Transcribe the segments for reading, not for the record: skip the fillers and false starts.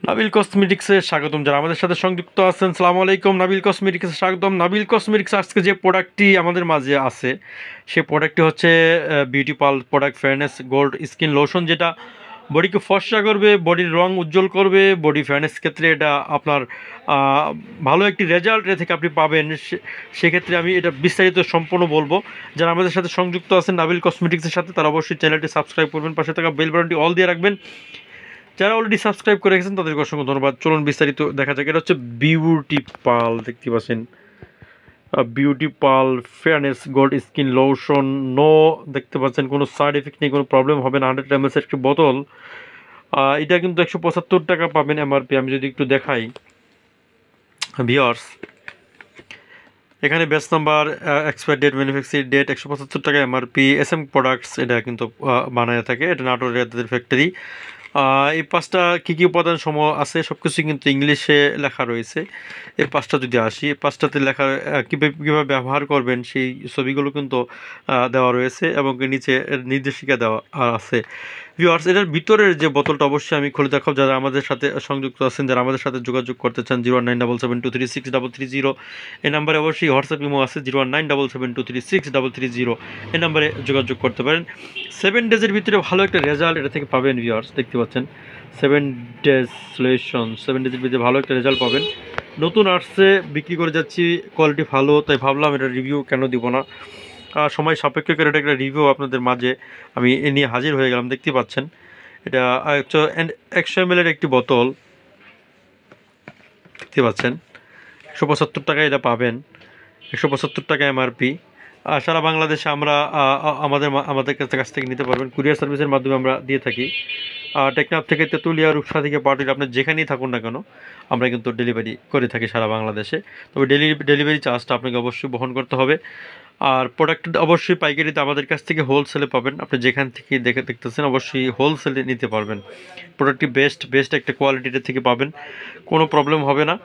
নাবিল কসমেটিক্সে স্বাগতম। যারা আমাদের সাথে সংযুক্ত আছেন, সালামু আলাইকুম। নাবিল কসমেটিক্সে স্বাগতম। নাবিল কসমেটিক্স আজকে যে প্রোডাক্টটি আমাদের মাঝে আছে, সেই প্রোডাক্টটি হচ্ছে Beauty Pal product fairness gold skin lotion, যেটা বডিকে ফর্সা করবে, বডির রং উজ্জ্বল করবে। বডি ফেয়ারনেস ক্ষেত্রে এটা আপনার ভালো একটি রেজাল্ট এ থেকে আপনি পাবেন। সেক্ষেত্রে আমি এটা বিস্তারিত সম্পূর্ণ বলবো। যারা আমাদের সাথে সংযুক্ত আছেন নাবিল কসমেটিক্সের সাথে, তারা অবশ্যই চ্যানেলটি সাবস্ক্রাইব করবেন, পাশে থাকা বেল বাটনটি অল দিয়ে রাখবেন। যারা অলরেডি সাবস্ক্রাইব করে রেখেছেন তাদেরকে অসংখ্য ধন্যবাদ। চলুন বিস্তারিত দেখা যাক। এটা হচ্ছে বিউটি পাল, দেখতে পাচ্ছেন Beauty Pal fairness gold skin lotion. No, দেখতে পাচ্ছেন কোনো সাইড এফেক্ট নেই, কোনো প্রবলেম হবে না। 100 ml একটি বোতল। এটা কিন্তু 175 টাকা পাবেন এমআরপি। আমি যদি একটু দেখাই ভিউয়ার্স, এখানে batch number, expire date, manufacture date, 175 টাকা এমআরপি। SM প্রোডাক্টস এটা কিন্তু বানায় থাকে, এটা নাটোরের ফ্যাক্টরি। এই পাঁচটা কী কী উপাদান সমূহ আছে সব কিছু কিন্তু ইংলিশে লেখা রয়েছে। এই পাঁচটা যদি আসি, এই পাঁচটাতে লেখা কীভাবে ব্যবহার করবেন সেই ছবিগুলো কিন্তু দেওয়া রয়েছে, এবং নিচে নির্দেশিকা দেওয়া আছে। ভিউয়ার্স, এটার ভিতরের যে বোতলটা অবশ্যই আমি খুলে দেখাব। যারা আমাদের সাথে সংযুক্ত আছেন, যারা আমাদের সাথে যোগাযোগ করতে চান, 01977236333 এই নাম্বারে অবশ্যই হোয়াটসঅ্যাপ ইমো আছে, 01977236333 এই নাম্বারে যোগাযোগ করতে পারেন। 7 ডেজের ভিতরে ভালো একটা রেজাল্ট এটা থেকে পাবেন। ভিউয়ার্স, দেখতে পাচ্ছেন 7 ডেজ সলিউশন, 7 ডেজের ভিতরে ভালো একটা রেজাল্ট পাবেন। নতুন আসছে, বিক্রি করে যাচ্ছি, কোয়ালিটি ভালো, তাই ভাবলাম এটা রিভিউ কেন দিব না। সময় সাপেক্ষ করে এটা একটা রিভিউ আপনাদের মাঝে আমি এ নিয়ে হাজির হয়ে গেলাম। দেখতে পাচ্ছেন এটা 100 ml একটি বোতল, দেখতে পাচ্ছেন 175 টাকায় এটা পাবেন, 175 টাকা এমআরপি। সারা বাংলাদেশে আমরা আমাদের কাছ থেকে নিতে পারবেন। কুরিয়ার সার্ভিসের মাধ্যমে আমরা দিয়ে থাকি। টেকনাফ থেকে তেঁতুলিয়া, রূপসা থেকে পাটুলি, আপনি যেখানেই থাকুন না কেন আমরা কিন্তু ডেলিভারি করে থাকি সারা বাংলাদেশে। তবে ডেলিভারি চার্জটা আপনাকে অবশ্যই বহন করতে হবে। আর প্রোডাক্টটা অবশ্যই পাইকারিতে আমাদের কাছ থেকে হোলসেলে পাবেন। আপনি যেখান থেকে দেখতেছেন অবশ্যই হোলসেলে নিতে পারবেন। প্রোডাক্টটি বেস্ট একটা কোয়ালিটির থেকে পাবেন, কোনো প্রবলেম হবে না।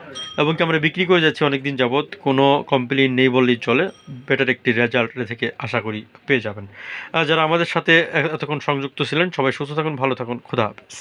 এবং কি আমরা বিক্রি করে যাচ্ছি অনেক দিন যাবৎ, কোনো কমপ্লেইন নেই বললেই চলে। বেটার একটি রেজাল্ট থেকে আশা করি পেয়ে যাবেন। যারা আমাদের সাথে এতক্ষণ সংযুক্ত ছিলেন, সবাই সুস্থ থাকুন, ভালো থাকুন, খুদা হাফেজ।